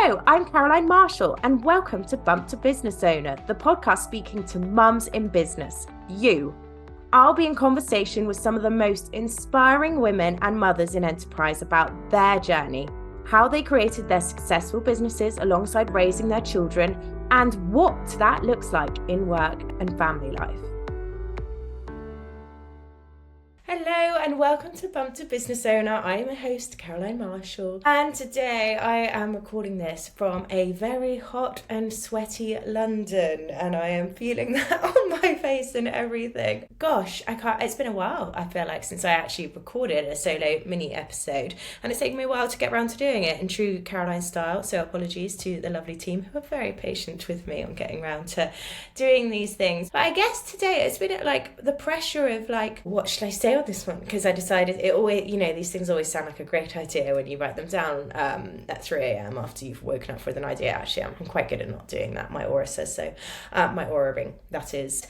Hello, I'm Caroline Marshall, and welcome to Bump to Business Owner, the podcast speaking to mums in business, you. I'll be in conversation with some of the most inspiring women and mothers in enterprise about their journey, how they created their successful businesses alongside raising their children, and what that looks like in work and family life. Hello and welcome to Bump to Business Owner. I am a host, Caroline Marshall, and today I am recording this from a very hot and sweaty London, and I am feeling that on my face and everything. Gosh, it's been a while, I feel like, since I actually recorded a solo mini episode, and it's taken me a while to get around to doing it in true Caroline style, so apologies to the lovely team who are very patient with me on getting around to doing these things. But I guess today it's been like the pressure of like, what should I say on this one? Because I decided it always, these things always sound like a great idea when you write them down at 3 a.m. after you've woken up with an idea. Actually, I'm quite good at not doing that. My aura says so. My aura ring, that is.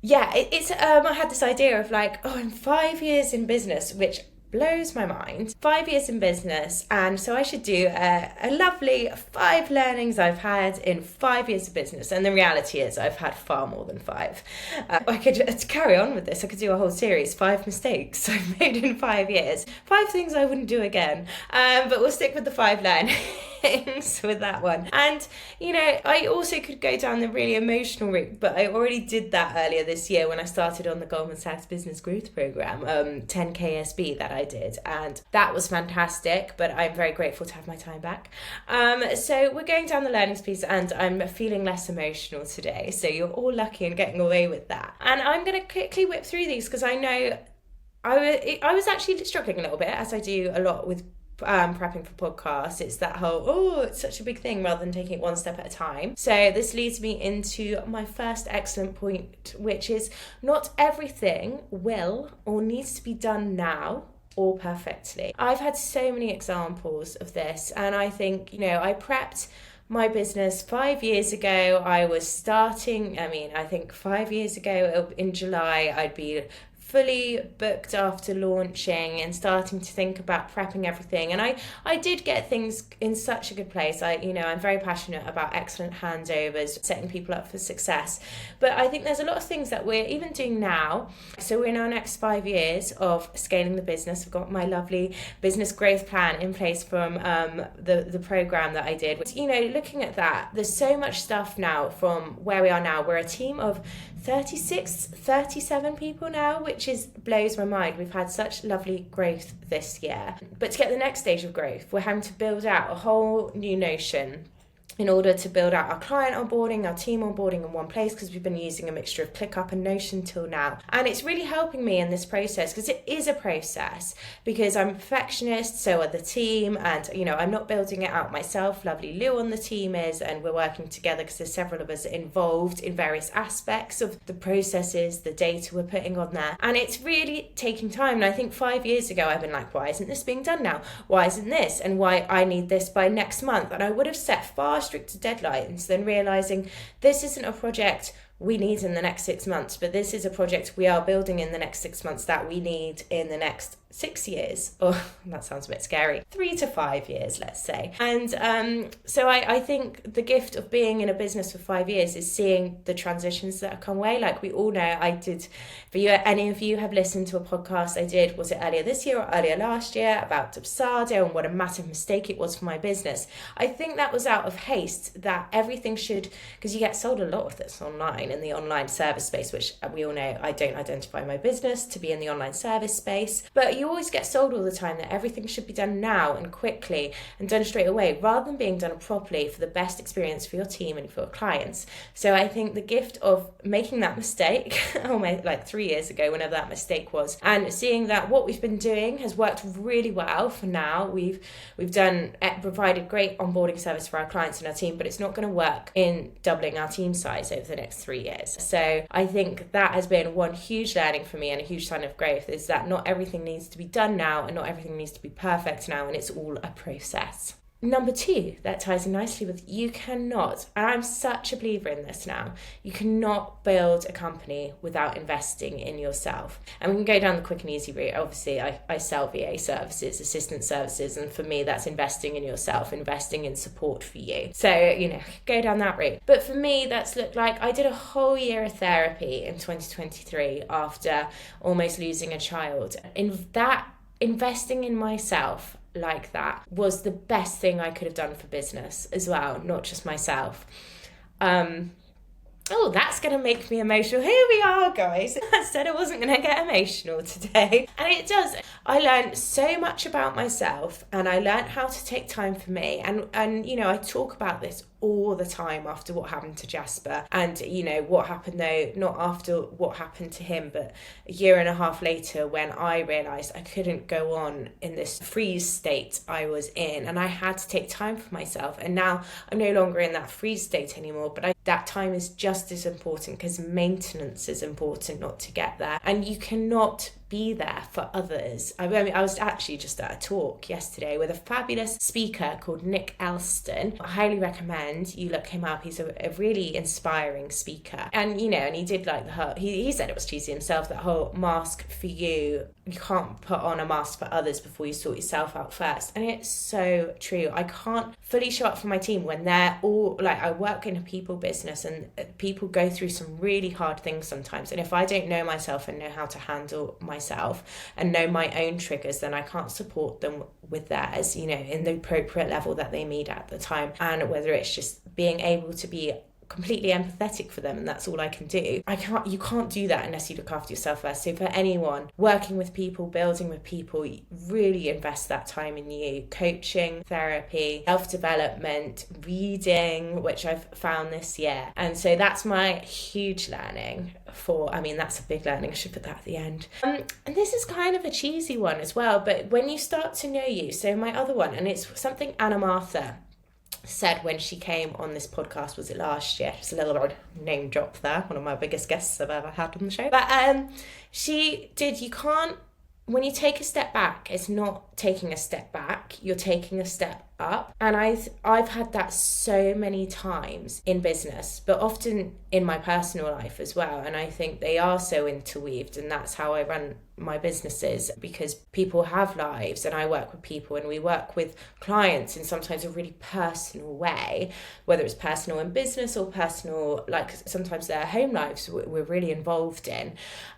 Yeah, it's I had this idea of like, I'm 5 years in business, which blows my mind. 5 years in business, and so I should do a lovely 5 learnings I've had in 5 years of business. And the reality is I've had far more than 5. I could to carry on with this, I could do a whole series, 5 mistakes I've made in 5 years, 5 things I wouldn't do again, but we'll stick with the 5 learnings with that one. And I also could go down the really emotional route, but I already did that earlier this year when I started on the Goldman Sachs Business Growth Program, 10 KSB that I did, and that was fantastic, but I'm very grateful to have my time back. So we're going down the learnings piece, and I'm feeling less emotional today, so you're all lucky in getting away with that. And I'm going to quickly whip through these because I know I was actually struggling a little bit, as I do a lot with prepping for podcasts. It's that whole, it's such a big thing rather than taking it one step at a time. So this leads me into my first excellent point, which is not everything will or needs to be done now or perfectly. I've had so many examples of this, and I think, I prepped my business 5 years ago. I was starting, I think 5 years ago in July, I'd be fully booked after launching and starting to think about prepping everything. And I did get things in such a good place. I'm very passionate about excellent handovers, setting people up for success. But I think there's a lot of things that we're even doing now. So we're in our next 5 years of scaling the business. I've got my lovely business growth plan in place from the program that I did. Looking at that, there's so much stuff now from where we are now. We're a team of 37 people now, which blows my mind. We've had such lovely growth this year. But to get the next stage of growth, we're having to build out a whole new notion in order to build out our client onboarding, our team onboarding in one place, because we've been using a mixture of ClickUp and Notion till now. And it's really helping me in this process, because it is a process, because I'm a perfectionist, so are the team, and I'm not building it out myself. Lovely Lou on the team is, and we're working together because there's several of us involved in various aspects of the processes, the data we're putting on there. And it's really taking time. And I think 5 years ago I've been like, why isn't this being done now? Why isn't this? And why I need this by next month? And I would have set far stricter deadlines, then realizing this isn't a project we need in the next 6 months, but this is a project we are building in the next 6 months that we need in the next 6 years. Oh, that sounds a bit scary. 3 to 5 years, let's say. And so I think the gift of being in a business for 5 years is seeing the transitions that have come away. Like we all know, I did, for you, any of you have listened to a podcast I did, was it earlier this year or earlier last year, about Dubsado and what a massive mistake it was for my business. I think that was out of haste, that everything should, because you get sold a lot of this online, in the online service space, which we all know I don't identify my business to be in the online service space, but you always get sold all the time that everything should be done now and quickly and done straight away, rather than being done properly for the best experience for your team and for your clients. So I think the gift of making that mistake, like 3 years ago, whenever that mistake was, and seeing that what we've been doing has worked really well for now. We've provided great onboarding service for our clients and our team, but it's not going to work in doubling our team size over the next 3 years. So I think that has been one huge learning for me and a huge sign of growth, is that not everything needs to be done now and not everything needs to be perfect now, and it's all a process. number two, that ties in nicely with, you cannot, and I'm such a believer in this now, you cannot build a company without investing in yourself. And we can go down the quick and easy route. Obviously, I sell VA services, assistant services, and for me, that's investing in yourself, investing in support for you. So, go down that route. But for me, that's looked like, I did a whole year of therapy in 2023 after almost losing a child. In that, investing in myself like that was the best thing I could have done for business as well, not just myself. Oh, that's going to make me emotional. Here we are, guys. I said I wasn't going to get emotional today. And it does. I learned so much about myself, and I learned how to take time for me. And I talk about this all the time after what happened to Jasper. And, what happened though, not after what happened to him, but a year and a half later when I realised I couldn't go on in this freeze state I was in. And I had to take time for myself. And now I'm no longer in that freeze state anymore, but that time is just as important, because maintenance is important not to get there. And you cannot be there for others. I was actually just at a talk yesterday with a fabulous speaker called Nick Elston. I highly recommend you look him up. He's a really inspiring speaker. And, and he did like the whole, he said it was cheesy himself, that whole mask for you. You can't put on a mask for others before you sort yourself out first. And it's so true. I can't fully show up for my team when they're all, like, I work in a people business and people go through some really hard things sometimes. And if I don't know myself and know how to handle myself and know my own triggers, then I can't support them with theirs, in the appropriate level that they need at the time. And whether it's just being able to be completely empathetic for them, and that's all I can do. You can't do that unless you look after yourself first. So for anyone working with people, building with people, really invest that time in you. Coaching, therapy, self-development, reading, which I've found this year. And so that's my huge learning that's a big learning. I should put that at the end. And this is kind of a cheesy one as well, but when you start to know you, so my other one, and it's something Anna Martha said when she came on this podcast, was it last year? Just a little name drop there, one of my biggest guests I've ever had on the show. But when you take a step back, it's not taking a step back, you're taking a step up. And I've had that so many times in business, but often in my personal life as well. And I think they are so interweaved, and that's how I run my businesses, because people have lives and I work with people, and we work with clients in sometimes a really personal way, whether it's personal in business or personal, like sometimes their home lives we're really involved in.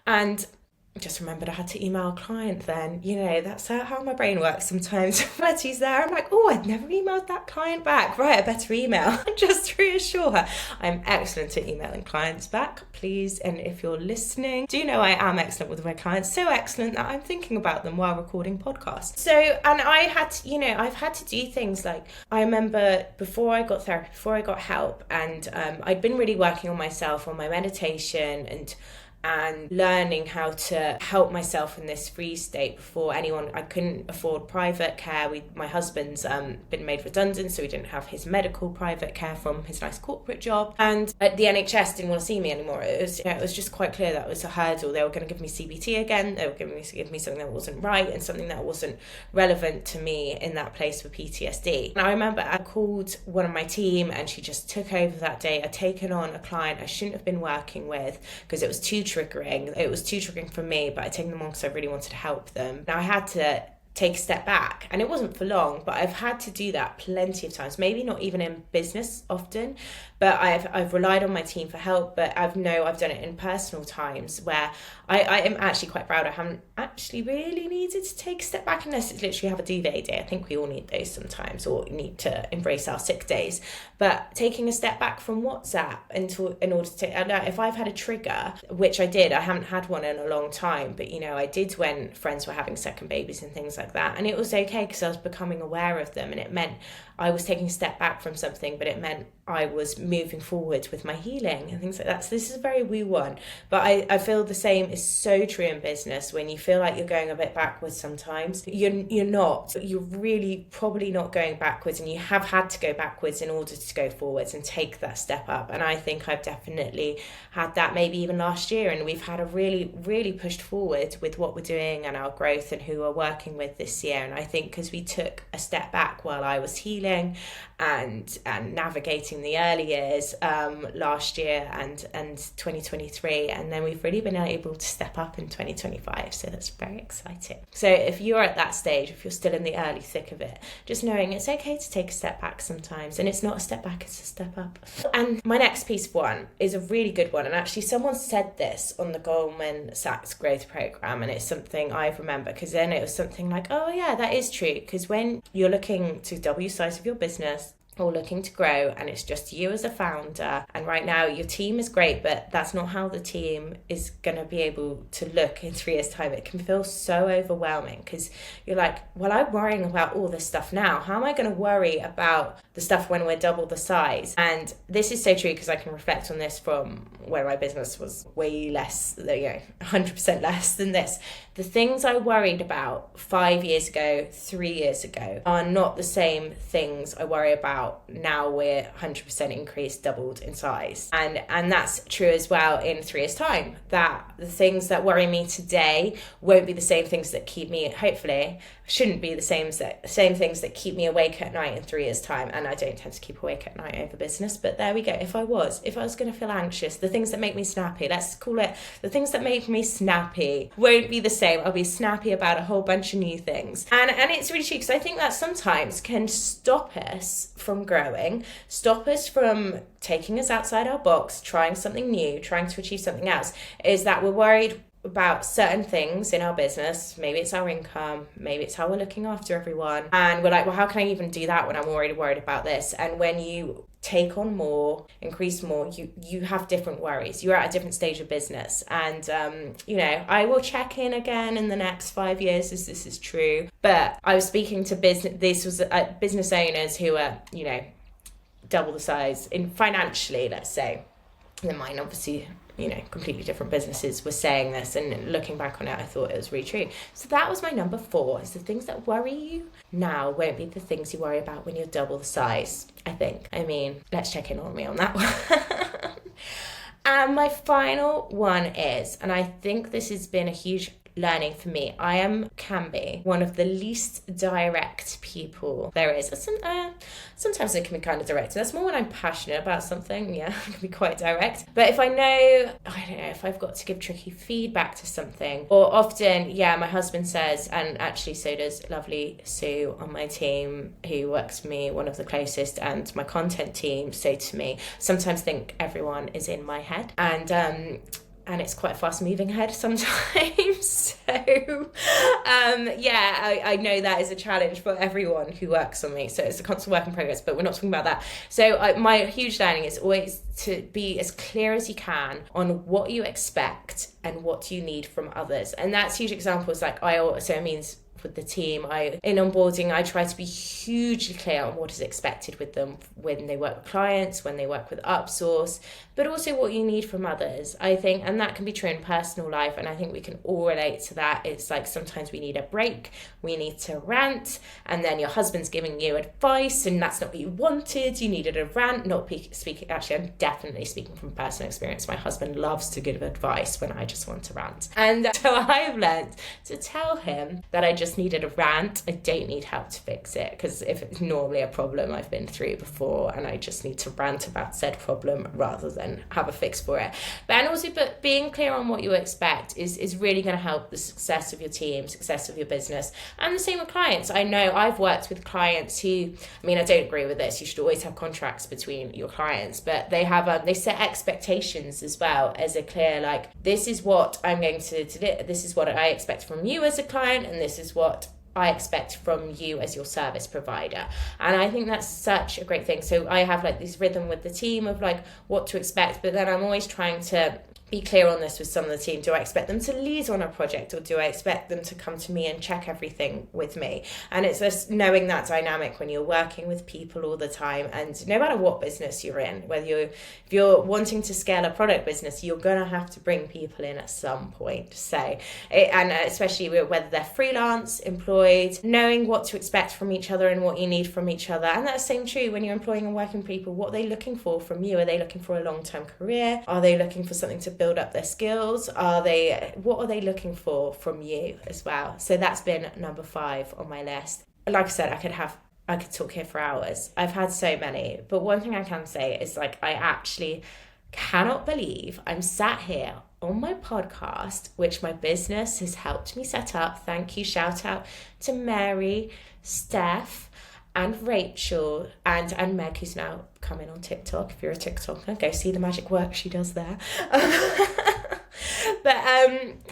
And I just remembered I had to email a client then. That's how my brain works sometimes. Betty's there, I'm like, I'd never emailed that client back. Right, I better email just to reassure her. I'm excellent at emailing clients back, please. And if you're listening, do know I am excellent with my clients. So excellent that I'm thinking about them while recording podcasts. So, and I've had to do things like, I remember before I got therapy, before I got help, and I'd been really working on myself, on my meditation, and learning how to help myself in this freeze state before anyone. I couldn't afford private care. My husband's been made redundant, so we didn't have his medical private care from his nice corporate job, and the NHS didn't want to see me anymore. It was just quite clear that was a hurdle. They were going to give me CBT again. They were going to give me something that wasn't right and something that wasn't relevant to me in that place for PTSD. And I remember I called one of my team, and she just took over that day. I'd taken on a client I shouldn't have been working with because it was too triggering. It was too triggering for me, but I'd taken them on because I really wanted to help them. Now I had to take a step back, and it wasn't for long, but I've had to do that plenty of times, maybe not even in business often, but I've relied on my team for help. But I've done it in personal times where I am actually quite proud. I haven't actually really needed to take a step back unless it's literally have a duvet day. I think we all need those sometimes, or need to embrace our sick days. But taking a step back from WhatsApp in order to, if I've had a trigger, which I did, I haven't had one in a long time, but I did when friends were having second babies and things like that, and it was okay because I was becoming aware of them, and it meant I was taking a step back from something, but it meant I was moving forward with my healing and things like that. So this is a very woo one, but I feel the same is so true in business. When you feel like you're going a bit backwards sometimes, you're not. You're really probably not going backwards, and you have had to go backwards in order to go forwards and take that step up. And I think I've definitely had that, maybe even last year, and we've had a really pushed forward with what we're doing and our growth and who we're working with this year. And I think because we took a step back while I was healing and navigating the early years last year and 2023, and then we've really been able to step up in 2025, so that's very exciting. So if you're at that stage, if you're still in the early thick of it, just knowing it's okay to take a step back sometimes, and it's not a step back, it's a step up. And my next piece of one is a really good one, and actually someone said this on the Goldman Sachs growth program, and it's something I remember, because then it was something like, oh yeah, that is true, because when you're looking to double the size of your business or looking to grow and it's just you as a founder, and right now your team is great, but that's not how the team is going to be able to look in 3 years' time. It can feel so overwhelming because you're like, well, I'm worrying about all this stuff now. How am I going to worry about the stuff when we're double the size? And this is so true, because I can reflect on this from where my business was way less, 100% less than this. The things I worried about 5 years ago, 3 years ago, are not the same things I worry about now we're 100% increased, doubled in size. And that's true as well in 3 years' time, that the things that worry me today won't be the same things that keep me, hopefully, shouldn't be the same things that keep me awake at night in 3 years' time. And I don't tend to keep awake at night over business, but there we go. If I was going to feel anxious, the things that make me snappy, let's call it the things that make me snappy, won't be the same. I'll be snappy about a whole bunch of new things. And it's really true, because I think that sometimes can stop us from growing, stop us from taking us outside our box, trying something new, trying to achieve something else, is that we're worried about certain things in our business. Maybe it's our income, maybe it's how we're looking after everyone, and we're like, well, how can I even do that when I'm already worried about this? And when you take on more, increase more, you have different worries. You're at a different stage of business. And I will check in again in the next 5 years as this is true. But I was speaking to business owners who are double the size in financially, let's say, than mine, obviously, completely different businesses were saying this, and looking back on it, I thought it was really true. So that was my number 4, is the things that worry you now won't be the things you worry about when you're double the size, I think. I mean, let's check in on me on that one. And my final one is, and I think this has been a huge learning for me, can be one of the least direct people there is. Sometimes it can be kind of direct. That's more when I'm passionate about something. Yeah, I can be quite direct. But if I don't know, if I've got to give tricky feedback to something, or often, my husband says, and actually so does lovely Sue on my team, who works for me, one of the closest, and my content team say to me, sometimes think everyone is in my head. And it's quite a fast moving head sometimes. So, I know that is a challenge for everyone who works on me. So it's a constant work in progress, but we're not talking about that. So my huge learning is always to be as clear as you can on what you expect and what you need from others. And that's huge examples. With the team, in onboarding, I try to be hugely clear on what is expected with them when they work with clients, when they work with upsource, but also what you need from others, I think. And that can be true in personal life, and I think we can all relate to that. It's like sometimes we need a break, we need to rant, and then your husband's giving you advice and that's not what you wanted. You needed a rant, actually I'm definitely speaking from personal experience. My husband loves to give advice when I just want to rant, and so I've learned to tell him that I just needed a rant. I don't need help to fix it, because if it's normally a problem I've been through before, and I just need to rant about said problem rather than have a fix for it. But being clear on what you expect is really going to help the success of your team, success of your business, and the same with clients. I know I've worked with clients who, I don't agree with this, you should always have contracts between your clients, but they set expectations as well, as a clear, like, this is what I'm going to do, this is what I expect from you as a client, and this is what I expect from you as your service provider. And I think that's such a great thing. So I have this rhythm with the team of what to expect, but then I'm always trying to be clear on this with some of the team. Do I expect them to lead on a project, or do I expect them to come to me and check everything with me? And it's just knowing that dynamic when you're working with people all the time. And no matter what business you're in, if you're wanting to scale a product business, you're going to have to bring people in at some point. And especially whether they're freelance, employed, knowing what to expect from each other and what you need from each other. And that's the same true when you're employing and working with people. What are they looking for from you? Are they looking for a long-term career? Are they looking for something to build up their skills? What are they looking for from you as well? So that's been number 5 on my list. Like I said, I could talk here for hours. I've had so many, but one thing I can say is I actually cannot believe I'm sat here on my podcast, which my business has helped me set up. Thank you. Shout out to Mary, Steph, and Rachel, and Meg, who's now coming on TikTok. If you're a TikToker, go see the magic work she does there. But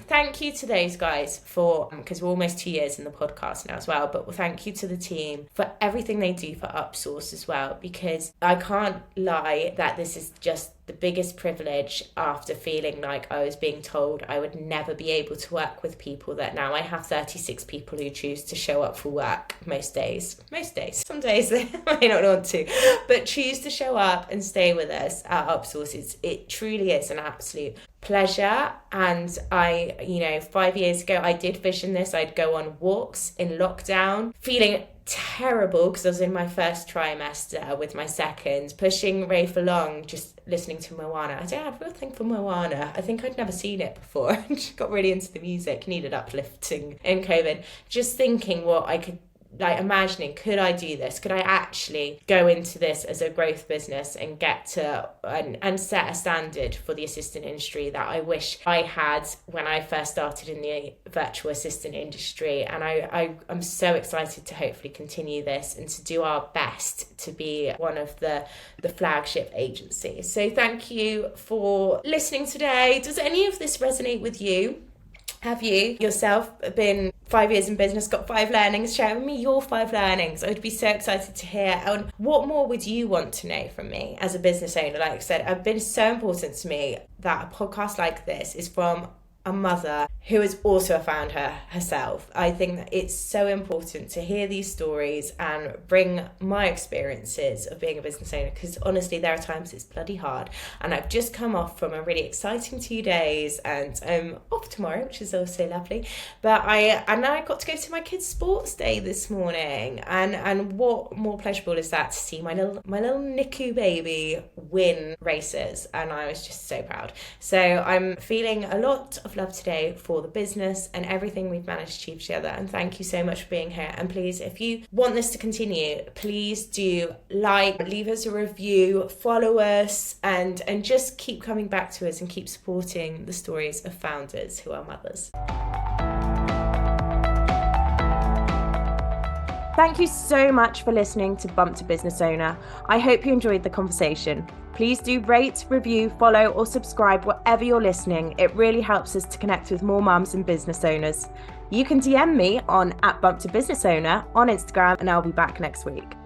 thank you to those guys because we're almost 2 years in the podcast now as well, but thank you to the team for everything they do for Upsource as well, because I can't lie that this is just the biggest privilege after feeling like I was being told I would never be able to work with people, that now I have 36 people who choose to show up for work most days. Some days they may not want to, but choose to show up and stay with us at Upsource. It truly is an absolute pleasure. And 5 years ago, I did vision this. I'd go on walks in lockdown, feeling terrible because I was in my first trimester with my second, pushing Rafe along, just listening to Moana. I don't have a real thing for Moana. I think I'd never seen it before. I just got really into the music, needed uplifting in COVID. Just thinking what I could, imagining, could I do this? Could I actually go into this as a growth business and get to and set a standard for the assistant industry that I wish I had when I first started in the virtual assistant industry? And I'm so excited to hopefully continue this and to do our best to be one of the flagship agencies. So thank you for listening today. Does any of this resonate with you? Have you yourself been 5 years in business, got 5 learnings? Share with me your 5 learnings. I would be so excited to hear. And what more would you want to know from me as a business owner? Like I said, it's been so important to me that a podcast like this is from a mother who is also a founder herself. I think that it's so important to hear these stories and bring my experiences of being a business owner, because honestly there are times it's bloody hard, and I've just come off from a really exciting 2 days and I'm off tomorrow, which is also lovely, but I got to go to my kids' sports day this morning, and what more pleasurable is that to see my little Niku baby win races, and I was just so proud. So I'm feeling a lot of love today for the business and everything we've managed to achieve together, and thank you so much for being here. And please, if you want this to continue, please do leave us a review, follow us, and just keep coming back to us and keep supporting the stories of founders who are mothers. Thank you so much for listening to Bump to Business Owner. I hope you enjoyed the conversation. Please do rate, review, follow, or subscribe wherever you're listening. It really helps us to connect with more mums and business owners. You can DM me on @BumpToBusinessOwner on Instagram, and I'll be back next week.